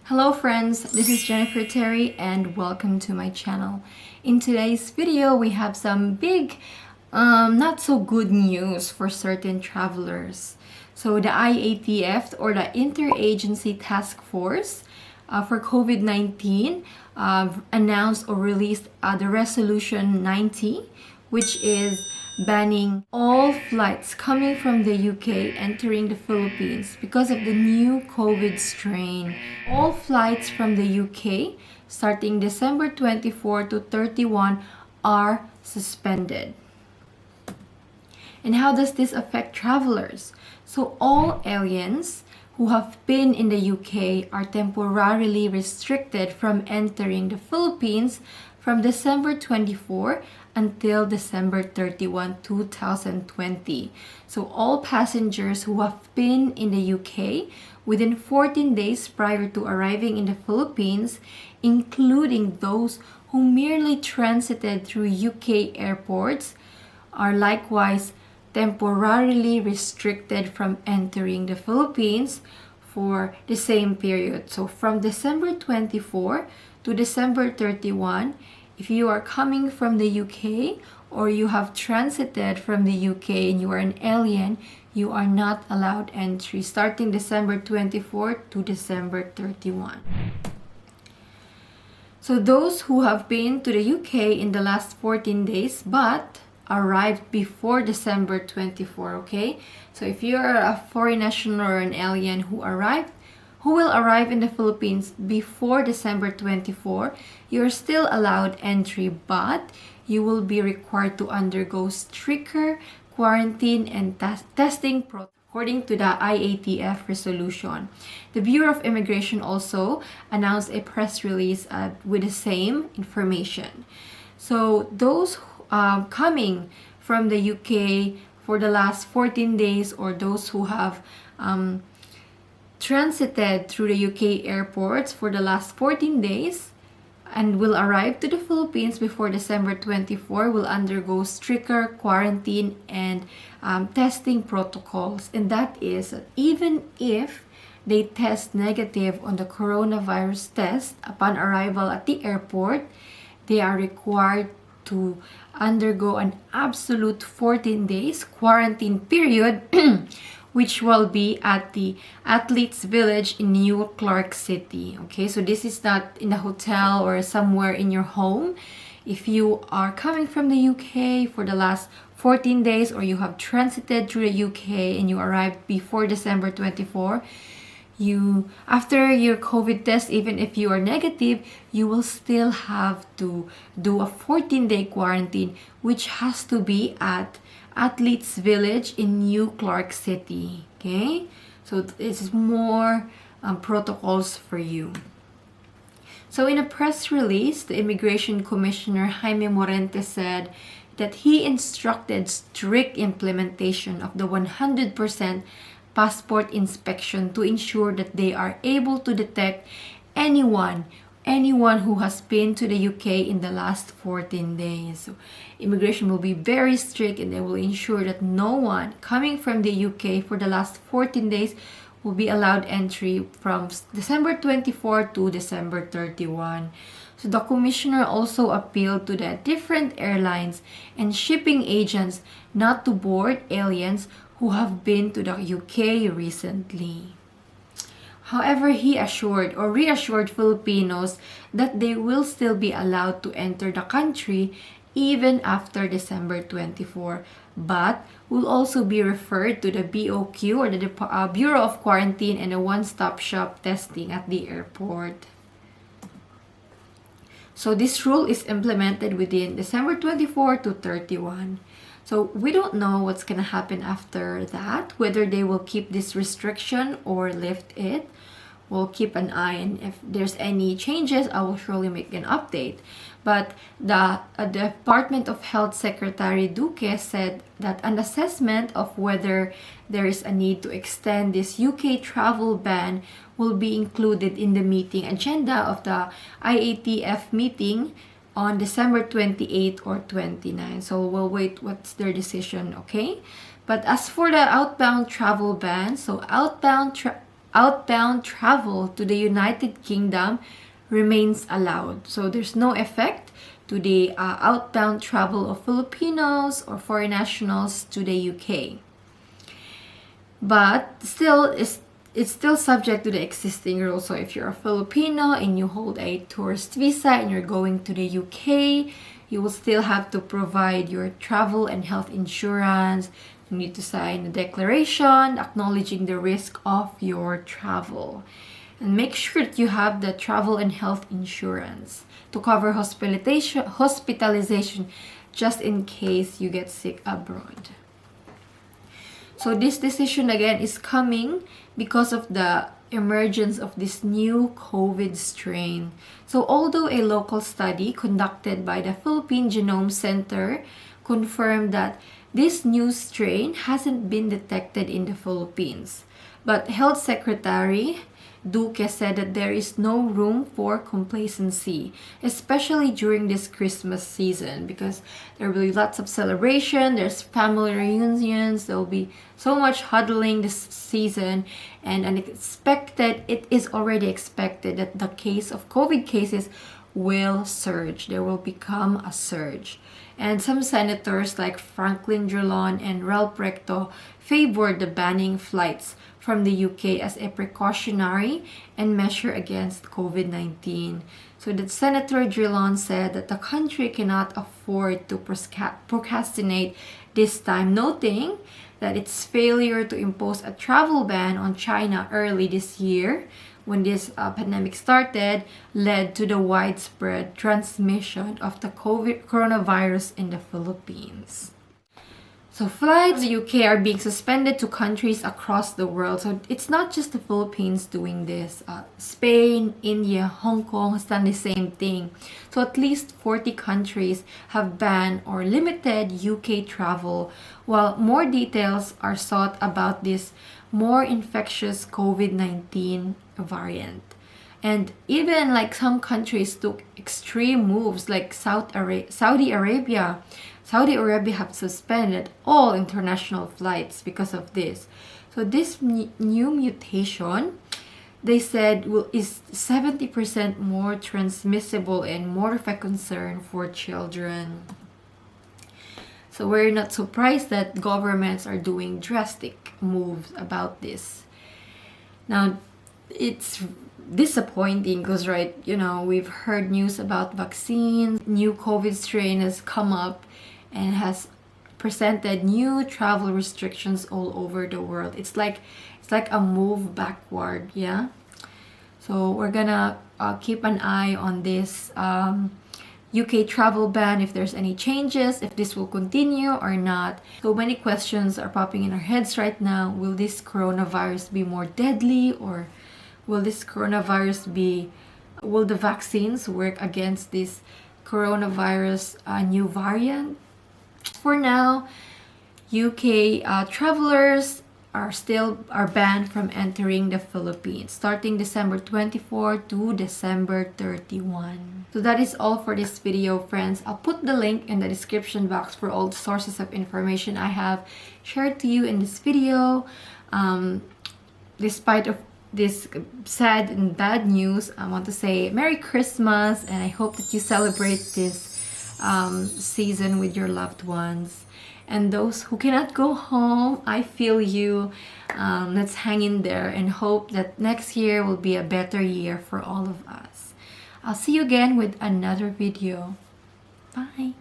Hello friends, this is Jennifer Terri and welcome to my channel. In today's video, we have some big, not so good news for certain travelers. So the IATF, or the Interagency Task Force for COVID-19, announced or released the Resolution 90, which is banning all flights coming from the UK entering the Philippines because of the new COVID strain. All flights from the UK starting December 24 to 31 are suspended. And how does this affect travelers? So all aliens who have been in the UK are temporarily restricted from entering the Philippines from December 24 until December 31, 2020. So all passengers who have been in the UK within 14 days prior to arriving in the Philippines, including those who merely transited through UK airports, are likewise temporarily restricted from entering the Philippines for the same period. So from December 24 to December 31, if you are coming from the UK or you have transited from the UK and you are an alien, you are not allowed entry starting December 24 to December 31. So those who have been to the UK in the last 14 days but arrived before December 24, okay? So if you're a foreign national or an alien who will arrive in the Philippines before December 24, you're still allowed entry, but you will be required to undergo stricter quarantine and testing according to the IATF resolution. The Bureau of Immigration also announced a press release with the same information. So those coming from the UK for the last 14 days or those who have transited through the UK airports for the last 14 days and will arrive to the Philippines before December 24 will undergo stricter quarantine and testing protocols. And that is even if they test negative on the coronavirus test upon arrival at the airport, they are required to undergo an absolute 14 days quarantine period which will be at the Athletes Village in New Clark City. Okay, so this is not in a hotel or somewhere in your home. If you are coming from the UK for the last 14 days or you have transited through the UK and you arrived before December 24, after your COVID test, even if you are negative, you will still have to do a 14-day quarantine, which has to be at Athletes Village in New Clark City. Okay, so this is more protocols for you. So in a press release, the Immigration Commissioner Jaime Morente said that he instructed strict implementation of the 100% passport inspection to ensure that they are able to detect anyone who has been to the UK in the last 14 days. So immigration will be very strict and they will ensure that no one coming from the UK for the last 14 days will be allowed entry from December 24 to December 31. So the commissioner also appealed to the different airlines and shipping agents not to board aliens who have been to the UK recently. However, he reassured Filipinos that they will still be allowed to enter the country even after December 24, but will also be referred to the BOQ or the Bureau of Quarantine and a one-stop shop testing at the airport. So this rule is implemented within December 24 to 31. So we don't know what's going to happen after that, whether they will keep this restriction or lift it. We'll keep an eye, and if there's any changes, I will surely make an update. But the Department of Health Secretary Duque said that an assessment of whether there is a need to extend this UK travel ban will be included in the meeting agenda of the IATF meeting on December 28 or 29. So we'll wait what's their decision, okay? But as for the outbound travel ban, so outbound outbound travel to the United Kingdom remains allowed. So there's no effect to the outbound travel of Filipinos or foreign nationals to the UK. But still, it's still subject to the existing rules. So if you're a Filipino and you hold a tourist visa and you're going to the UK, you will still have to provide your travel and health insurance. You need to sign a declaration acknowledging the risk of your travel. And make sure that you have the travel and health insurance to cover hospitalization just in case you get sick abroad. So this decision again is coming because of the emergence of this new COVID strain. So although a local study conducted by the Philippine Genome Center confirmed that this new strain hasn't been detected in the Philippines, but Health Secretary Duque said that there is no room for complacency, especially during this Christmas season, because there will be lots of celebration, there's family reunions, there will be so much huddling this season, and it is already expected that the case of COVID cases will surge. There will become a surge. And some senators like Franklin Drilon and Ralph Recto favored the banning flights from the UK as a precautionary and measure against COVID-19. So that Senator Drilon said that the country cannot afford to procrastinate this time, noting that its failure to impose a travel ban on China early this year, when this pandemic started, led to the widespread transmission of the coronavirus in the Philippines. So flights to the UK are being suspended to countries across the world. So it's not just the Philippines doing this. Spain, India, Hong Kong has done the same thing. So at least 40 countries have banned or limited UK travel, while more details are sought about this more infectious COVID-19 variant. And even like some countries took extreme moves, like Saudi Arabia. Saudi Arabia have suspended all international flights because of this. So this new mutation, they said, is 70% more transmissible and more of a concern for children. So we're not surprised that governments are doing drastic moves about this. Now, it's disappointing because, right, we've heard news about vaccines. New COVID strain has come up and has presented new travel restrictions all over the world. It's like a move backward, yeah. So we're gonna keep an eye on this UK travel ban, if there's any changes, if this will continue or not. So many questions are popping in our heads right now. Will this coronavirus be more deadly, or will the vaccines work against this coronavirus new variant? For now, UK travelers are banned from entering the Philippines starting December 24 to December 31. So that is all for this video, friends. I'll put the link in the description box for all the sources of information I have shared to you in this video. Despite of this sad and bad news, I want to say Merry Christmas, and I hope that you celebrate this season with your loved ones. And those who cannot go home, I feel you. Let's hang in there and hope that next year will be a better year for all of us. I'll see you again with another video. Bye.